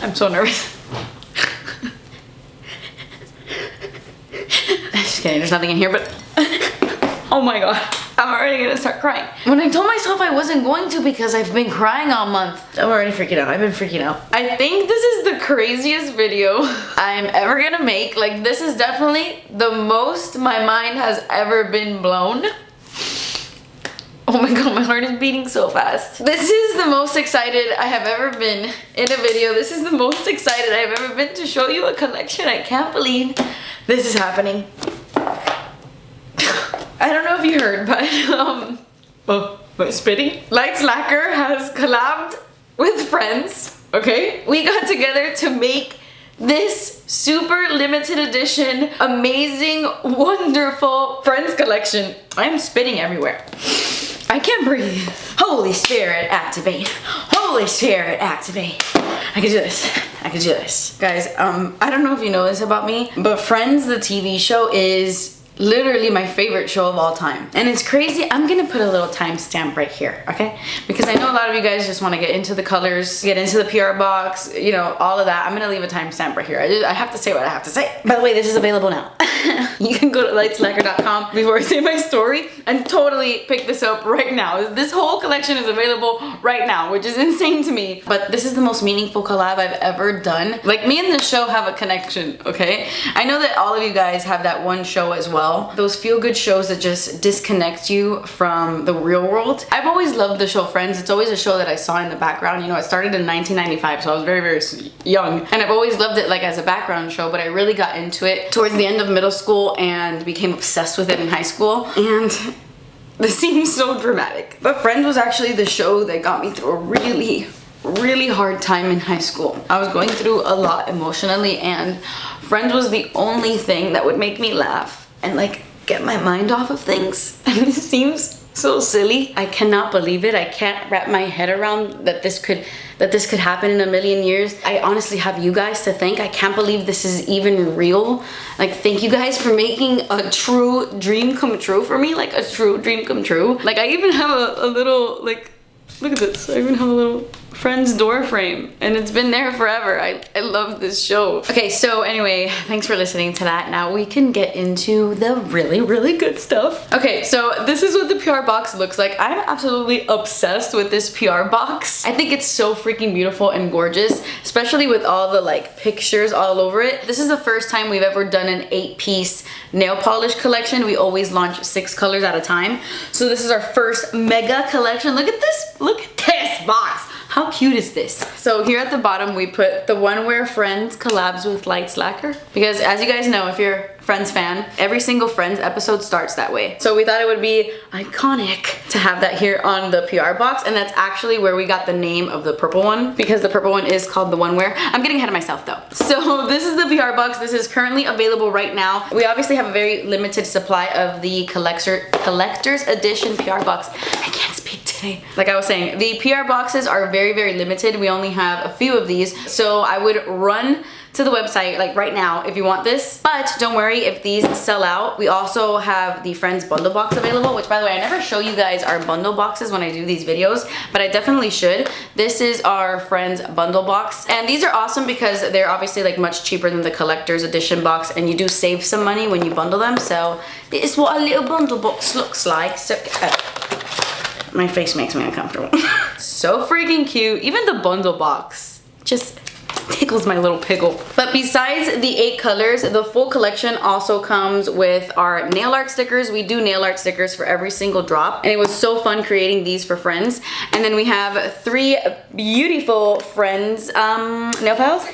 I'm so nervous. Just kidding, there's nothing in here, but oh my god, I'm already gonna start crying. When I told myself I wasn't going to because I've been crying all month, I'm already freaking out. I've been freaking out. I think this is the craziest video I'm ever gonna make. Like, this is definitely the most my mind has ever been blown. Oh my god, my heart is beating so fast. This is the most excited I have ever been in a video. This is the most excited I've ever been to show you a collection. I can't believe this is happening. I don't know if you heard, but oh, my spitting. Light Slacker has collabed with friends, okay? We got together to make this super limited edition, amazing, wonderful Friends collection. I'm spitting everywhere. I can't breathe. Holy Spirit, activate. Holy Spirit, activate. I can do this. I can do this. Guys, I don't know if you know this about me, but Friends, the TV show, is literally my favorite show of all time. And it's crazy. I'm gonna put a little timestamp right here, okay? Because I know a lot of you guys just want to get into the colors, get into the PR box, you know, all of that. I'm gonna leave a timestamp right here. I have to say what I have to say. By the way, this is available now. You can go to lightslacker.com before I say my story and totally pick this up right now. This whole collection is available right now, which is insane to me. But this is the most meaningful collab I've ever done. Like, me and this show have a connection, okay? I know that all of you guys have that one show as well. Those feel-good shows that just disconnect you from the real world. I've always loved the show Friends. It's always a show that I saw in the background. You know, it started in 1995, so I was very, very young. And I've always loved it like as a background show, but I really got into it towards the end of middle school and became obsessed with it in high school. And this seems so dramatic, but Friends was actually the show that got me through a really hard time in high school. I was going through a lot emotionally, and Friends was the only thing that would make me laugh and like get my mind off of things. And this seems so silly. I cannot believe it. I can't wrap my head around that this could happen in a million years. I honestly have you guys to thank. I can't believe this is even real. Like, thank you guys for making a true dream come true for me. Like, a true dream come true. Like, I even have a little, like, look at this. I even have a little Friends door frame, and it's been there forever. I love this show. Okay, so anyway, thanks for listening to that. Now we can get into the really good stuff. Okay, so this is what the PR box looks like. I'm absolutely obsessed with this PR box. I think it's so freaking beautiful and gorgeous, especially with all the like pictures all over it. This is the first time we've ever done an 8-piece nail polish collection. We always launch 6 colors at a time. So this is our first mega collection. Look at this. Look at this box. How cute is this? So here at the bottom we put the one where Friends collabs with Light Slacker, because as you guys know, if you're a Friends fan, every single Friends episode starts that way. So we thought it would be iconic to have that here on the PR box, and that's actually where we got the name of the purple one, because the purple one is called the one where. I'm getting ahead of myself though. So this is the PR box. This is currently available right now. We obviously have a very limited supply of the collector's edition PR box. I can't speak today. Like I was saying, the PR boxes are very limited. We only have a few of these, so I would run to the website like right now if you want this. But don't worry if these sell out. We also have the Friends bundle box available, which by the way, I never show you guys our bundle boxes when I do these videos, but I definitely should. This is our Friends bundle box, and these are awesome because they're obviously like much cheaper than the collector's edition box, and you do save some money when you bundle them. So this is what a little bundle box looks like. So my face makes me uncomfortable. So freaking cute. Even the bundle box just tickles my little pickle. But besides the 8 colors, the full collection also comes with our nail art stickers. We do nail art stickers for every single drop, and it was so fun creating these for Friends. And then we have 3 beautiful Friends nail files.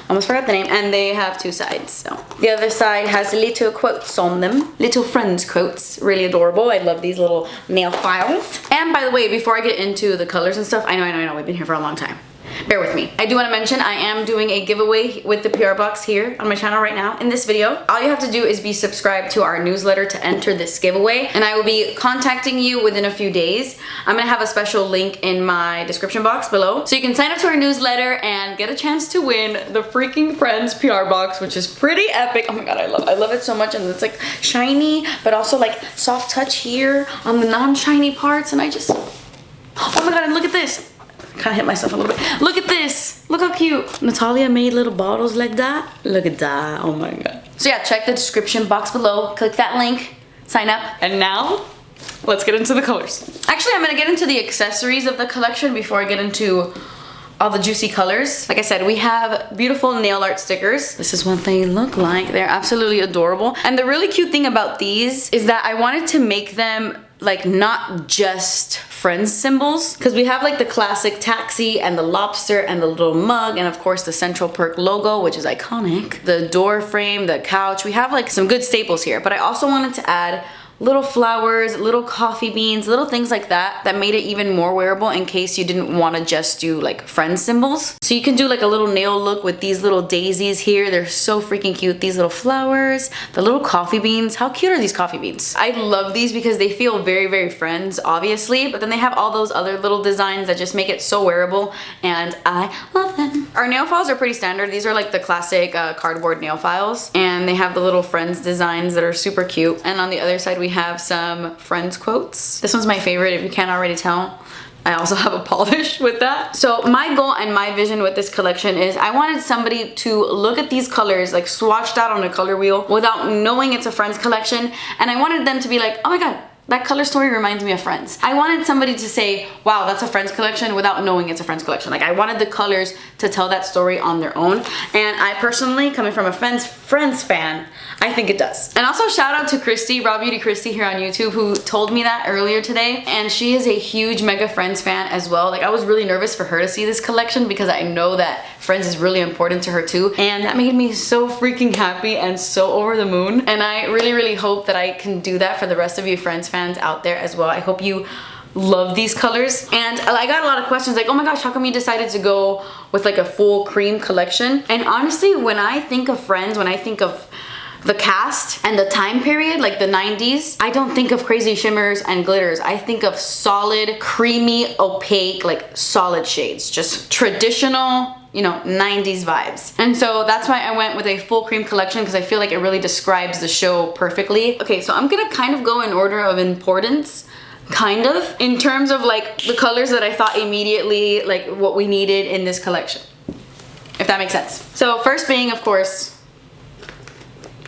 Almost forgot the name. And they have 2 sides. So the other side has little quotes on them. Little Friends quotes. Really adorable. I love these little nail files. And by the way, before I get into the colors and stuff, I know, we've been here for a long time. Bear with me. I do want to mention I am doing a giveaway with the PR box here on my channel right now in this video. All you have to do is be subscribed to our newsletter to enter this giveaway, and I will be contacting you within a few days. I'm gonna have a special link in my description box below, so you can sign up to our newsletter and get a chance to win the freaking Friends PR box, which is pretty epic. Oh my god, I love it so much, and it's like shiny, but also like soft touch here on the non-shiny parts, and I just, oh my god, and look at this. Kind of hit myself a little bit. Look at this. Look how cute. Natalia made little bottles like that. Look at that. Oh my god. So yeah, check the description box below. Click that link. Sign up. And now, let's get into the colors. Actually, I'm gonna get into the accessories of the collection before I get into all the juicy colors. Like I said, we have beautiful nail art stickers. This is what they look like. They're absolutely adorable. And the really cute thing about these is that I wanted to make them like not just friends symbols, because we have like the classic taxi and the lobster and the little mug and of course the Central Perk logo, which is iconic. The door frame, the couch. We have like some good staples here, but I also wanted to add little flowers, little coffee beans, little things like that that made it even more wearable in case you didn't want to just do like friend symbols. So you can do like a little nail look with these little daisies here. They're so freaking cute. These little flowers, the little coffee beans. How cute are these coffee beans? I love these because they feel very, very friends, obviously, but then they have all those other little designs that just make it so wearable, and I love them. Our nail files are pretty standard. These are like the classic cardboard nail files, and they have the little friends designs that are super cute. And on the other side, we have some friends quotes. This one's my favorite, if you can't already tell. I also have a polish with that. So my goal and my vision with this collection is I wanted somebody to look at these colors like swatched out on a color wheel without knowing it's a Friends collection, and I wanted them to be like, oh my god, that color story reminds me of Friends. I wanted somebody to say, wow, that's a Friends collection without knowing it's a Friends collection. Like I wanted the colors to tell that story on their own. And I personally, coming from a Friends fan, I think it does. And also shout out to Christy, Raw Beauty Christy here on YouTube, who told me that earlier today. And she is a huge mega Friends fan as well. Like I was really nervous for her to see this collection because I know that Friends is really important to her too. And that made me so freaking happy and so over the moon. And I really, really hope that I can do that for the rest of you Friends fans out there as well. I hope you love these colors. And I got a lot of questions like, oh my gosh, how come you decided to go with like a full cream collection? And honestly, when I think of Friends, when I think of the cast and the time period, like the 90s, I don't think of crazy shimmers and glitters. I think of solid, creamy, opaque, like solid shades. Just traditional, you know, 90s vibes. And so that's why I went with a full cream collection, because I feel like it really describes the show perfectly. Okay, so I'm gonna kind of go in order of importance, kind of, in terms of like the colors that I thought immediately, like what we needed in this collection, if that makes sense. So first being, of course,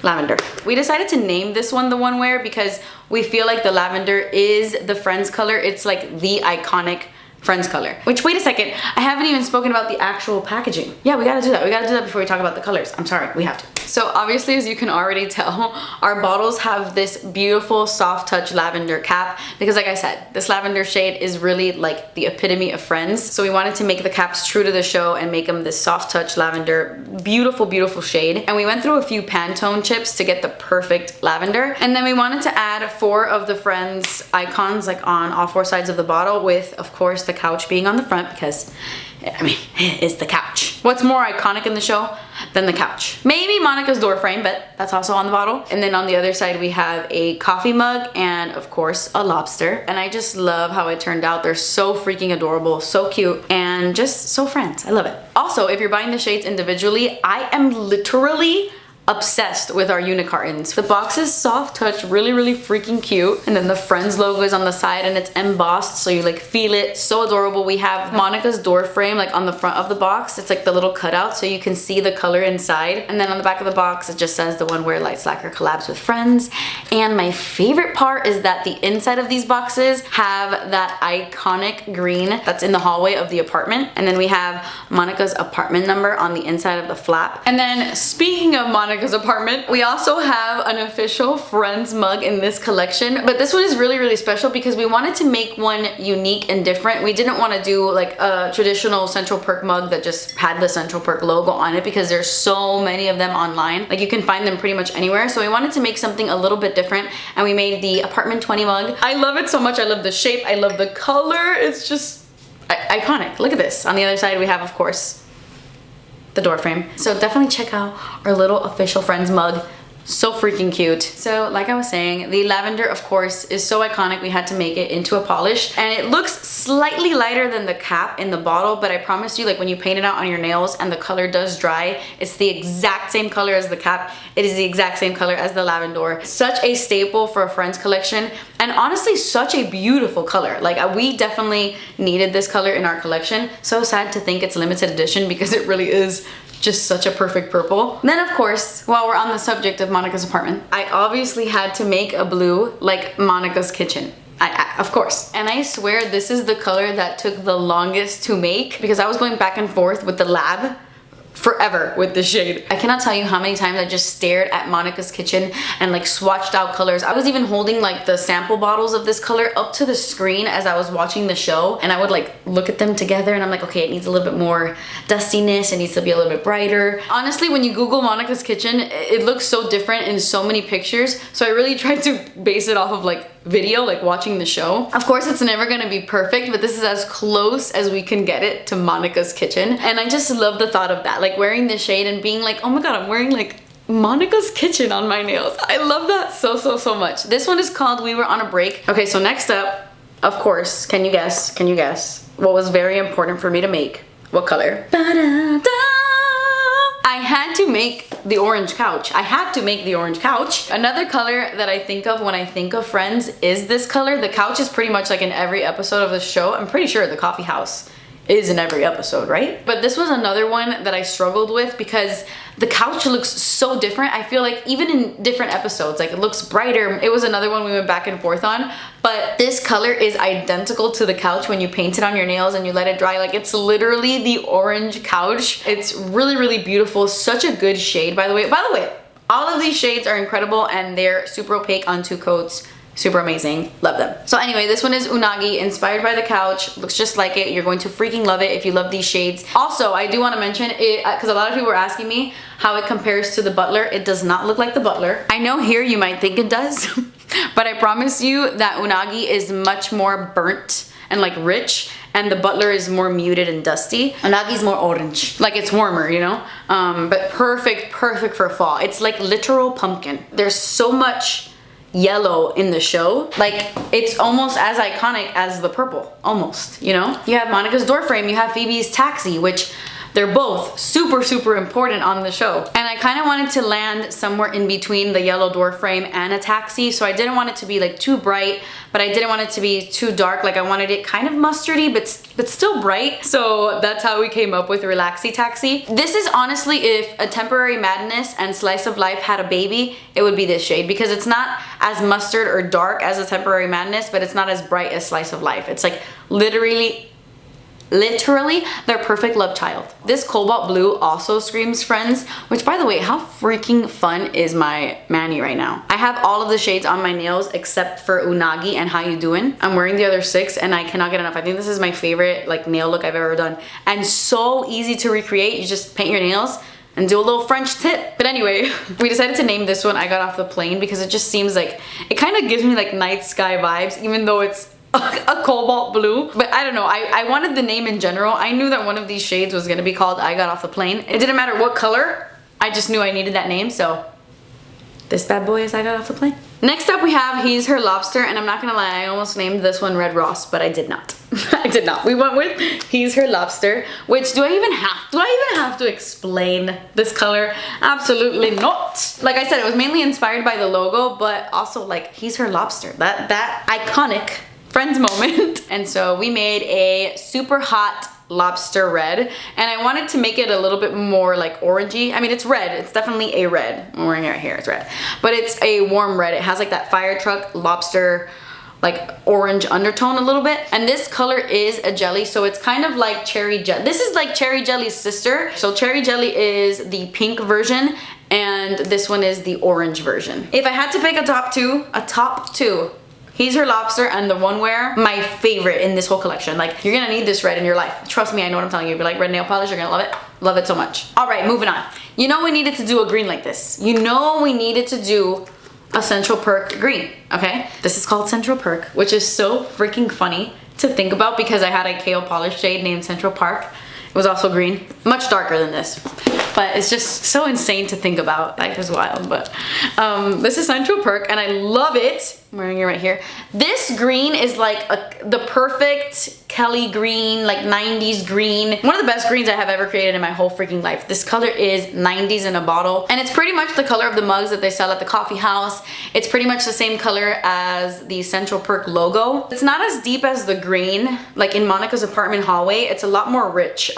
lavender. We decided to name this one the One Wear because we feel like the lavender is the Friends color. It's like the iconic Friends color. Which, wait a second, I haven't even spoken about the actual packaging. Yeah, we gotta do that. We gotta do that before we talk about the colors. I'm sorry, we have to. So obviously, as you can already tell, our bottles have this beautiful soft touch lavender cap because, like I said, this lavender shade is really like the epitome of Friends. So we wanted to make the caps true to the show and make them this soft touch lavender, beautiful, beautiful shade. And we went through a few Pantone chips to get the perfect lavender. And then we wanted to add 4 of the Friends icons like on all 4 sides of the bottle, with, of course, the couch being on the front because, I mean, it's the couch. What's more iconic in the show than the couch? Maybe Monica's door frame, but that's also on the bottle. And then on the other side, we have a coffee mug and, of course, a lobster. And I just love how it turned out. They're so freaking adorable, so cute, and just so Friends. I love it. Also, if you're buying the shades individually, I am literally obsessed with our unicartons. The box is soft touch, really, really freaking cute. And then the Friends logo is on the side and it's embossed, so you like feel it. So adorable. We have Monica's door frame like on the front of the box. It's like the little cutout so you can see the color inside. And then on the back of the box, it just says the One Wear Light Slacker collabs with Friends. And my favorite part is that the inside of these boxes have that iconic green that's in the hallway of the apartment. And then we have Monica's apartment number on the inside of the flap. And then speaking of Monica's apartment, we also have an official Friends mug in this collection, but this one is really, really special because we wanted to make one unique and different. We didn't want to do like a traditional Central Perk mug that just had the Central Perk logo on it because there's so many of them online. Like you can find them pretty much anywhere. So we wanted to make something a little bit different, and we made the Apartment 20 mug. I love it so much. I love the shape. I love the color. It's just iconic. Look at this. On the other side, we have, of course, the door frame. So definitely check out our little official Friends mug. So freaking cute. So like I was saying, the lavender, of course, is so iconic. We had to make it into a polish, and it looks slightly lighter than the cap in the bottle, but I promise you, like when you paint it out on your nails and the color does dry, it's the exact same color as the cap. It is the exact same color as the lavender. Such a staple for a Friends collection, and honestly, such a beautiful color. Like we definitely needed this color in our collection. So sad to think it's limited edition because it really is just such a perfect purple. Then of course, while we're on the subject of Monica's apartment, I obviously had to make a blue like Monica's kitchen. Of course. And I swear this is the color that took the longest to make because I was going back and forth with the lab forever with this shade. I cannot tell you how many times I just stared at Monica's kitchen and like swatched out colors. I was even holding like the sample bottles of this color up to the screen as I was watching the show, and I would like look at them together and I'm like, okay, it needs a little bit more dustiness, it needs to be a little bit brighter. Honestly, when you Google Monica's kitchen, it looks so different in so many pictures, so I really tried to base it off of like video, like watching the show. Of course, it's never gonna be perfect, but this is as close as we can get it to Monica's kitchen, and I just love the thought of that, like wearing this shade and being like, oh my god, I'm wearing like Monica's kitchen on my nails. I love that so much. This one is called We Were on a Break. Okay, so next up, of course, can you guess what was very important for me to make? What color? Ba-da-da! I had to make the orange couch. I had to make the orange couch. Another color that I think of when I think of Friends is this color. The couch is pretty much like in every episode of the show. I'm pretty sure the coffee house is in every episode, right? But this was another one that I struggled with because the couch looks so different. I feel like even in different episodes, like it looks brighter. It was another one we went back and forth on, but this color is identical to the couch when you paint it on your nails and you let it dry. Like it's literally the orange couch. It's really beautiful. Such a good shade, by the way. By the way, all of these shades are incredible and they're super opaque on 2 coats. Super amazing, love them. So anyway, this one is Unagi, inspired by the couch, looks just like it. You're going to freaking love it if you love these shades. Also, I do want to mention it because a lot of people were asking me how it compares to the Butler. It does not look like the Butler. I know here you might think it does, but I promise you that Unagi is much more burnt and like rich, and the Butler is more muted and dusty. Unagi's more orange, like it's warmer, you know? But perfect for fall. It's like literal pumpkin. There's so much yellow in the show, like it's almost as iconic as the purple, almost, you know? You have Monica's door frame, you have Phoebe's taxi, which they're both super important on the show. And I kind of wanted to land somewhere in between the yellow door frame and a taxi, so I didn't want it to be like too bright, but I didn't want it to be too dark. Like I wanted it kind of mustardy, but still bright. So that's how we came up with Relaxy Taxi. This is honestly, if a Temporary Madness and Slice of Life had a baby, it would be this shade, because it's not as mustard or dark as a Temporary Madness, but it's not as bright as Slice of Life. It's like literally their perfect love child. This cobalt blue also screams Friends, which by the way, how freaking fun is my mani right now? I have all of the shades on my nails except for Unagi and How You Doin'. I'm wearing the other 6 and I cannot get enough. I think this is my favorite like nail look I've ever done, and so easy to recreate. You just paint your nails and do a little French tip. But anyway, we decided to name this one I Got Off the Plane because it just seems like, it kind of gives me like night sky vibes, even though it's a cobalt blue. But I don't know, I wanted the name in general. I knew that one of these shades was gonna be called I Got Off the Plane. It didn't matter what color, I just knew I needed that name, so this bad boy is I Got Off the Plane. Next up we have He's Her Lobster, and I'm not gonna lie, I almost named this one Red Ross, but I did not. I did not. We went with He's Her Lobster, which do I even have to explain this color? Absolutely not. Like I said, it was mainly inspired by the logo, but also like He's Her Lobster, that iconic Friends moment. And so we made a super hot lobster red, and I wanted to make it a little bit more like orangey. I mean, it's red, it's definitely a red. I'm wearing it right here, it's red, but it's a warm red. It has like that fire truck lobster like orange undertone a little bit, and this color is a jelly, so it's kind of like cherry jelly. This is like cherry jelly's sister. So cherry jelly is the pink version and this one is the orange version. If I had to pick a top two, He's Her Lobster and the One Wear, my favorite in this whole collection. Like, you're gonna need this red in your life. Trust me, I know what I'm telling you. If you like red nail polish, you're gonna love it. Love it so much. All right, moving on. You know we needed to do a green like this. You know we needed to do a Central Perk green, okay? This is called Central Perk, which is so freaking funny to think about because I had a kale polish shade named Central Park. It was also green. Much darker than this. But it's just so insane to think about. Life is wild. But this is Central Perk and I love it. I'm wearing it right here. This green is like the perfect Kelly green, like 90s green. One of the best greens I have ever created in my whole freaking life. This color is 90s in a bottle. And it's pretty much the color of the mugs that they sell at the coffee house. It's pretty much the same color as the Central Perk logo. It's not as deep as the green, like in Monica's apartment hallway. It's a lot more rich.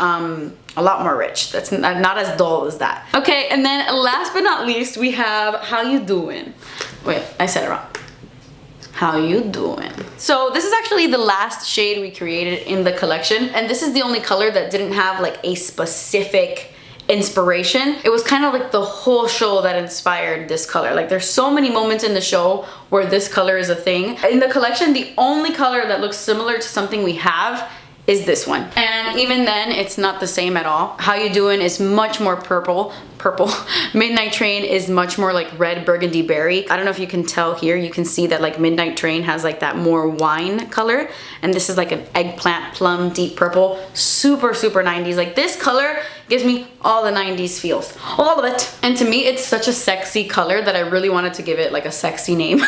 A lot more rich. That's not as dull as that. Okay, and then last but not least, we have How You Doing. Wait, I said it wrong. How you doing? So this is actually the last shade we created in the collection, and this is the only color that didn't have like a specific inspiration. It was kind of like the whole show that inspired this color. Like there's so many moments in the show where this color is a thing. In the collection, the only color that looks similar to something we have is this one. And even then, it's not the same at all. How You Doing is much more purple. Midnight Train is much more like red burgundy berry. I don't know if you can tell here, you can see that like Midnight Train has like that more wine color. And this is like an eggplant plum deep purple. Super, super 90s. Like this color gives me all the 90s feels. All of it. And to me, it's such a sexy color that I really wanted to give it like a sexy name.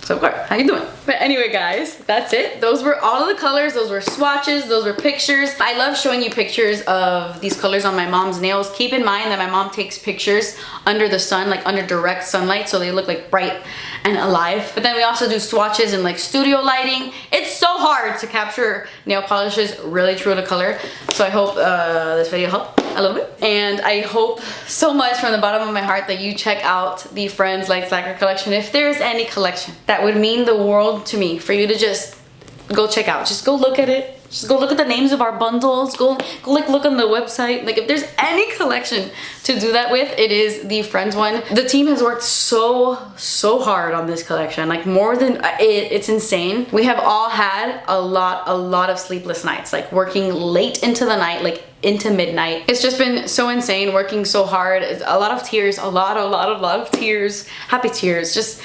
So of course, how you doing? But anyway guys, that's it. Those were all of the colors, those were swatches, those were pictures. I love showing you pictures of these colors on my mom's nails. Keep in mind that my mom takes pictures under the sun, like under direct sunlight, so they look like bright and alive. But then we also do swatches in like studio lighting. It's so hard to capture nail polishes really true to color. So I hope this video helped a little bit. And I hope so much from the bottom of my heart that you check out the Friends Light Slacker collection. If there's any collection that would mean the world to me for you to just go check out. Just go look at it. Just go look at the names of our bundles. Go like look on the website. Like if there's any collection to do that with, it is the Friends one. The team has worked so hard on this collection. Like more than it's insane. We have all had a lot of sleepless nights. Like working late into the night, like into midnight. It's just been so insane working so hard. A lot of tears, a lot of tears, happy tears, just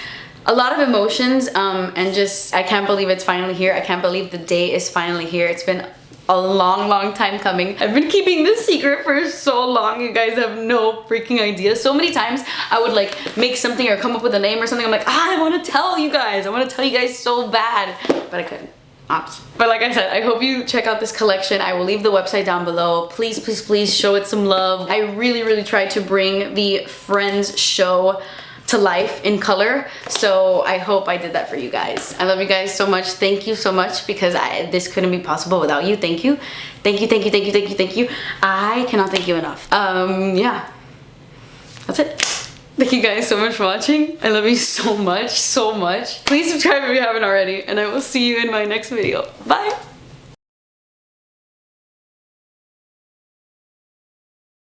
a lot of emotions, and just I can't believe it's finally here. I can't believe the day is finally here. It's been a long time coming. I've been keeping this secret for so long. You guys have no freaking idea. So many times I would like make something or come up with a name or something. I'm like, I want to tell you guys. I want to tell you guys so bad, but I couldn't. But like I said, I hope you check out this collection. I will leave the website down below. Please show it some love. I really tried to bring the Friends show to life in color, so I hope I did that for you guys. I love you guys so much. Thank you so much, because this couldn't be possible without you. Thank you. Thank you. I cannot thank you enough. Yeah, that's it. Thank you guys so much for watching. I love you so much. Please subscribe if you haven't already, and I will see you in my next video. Bye.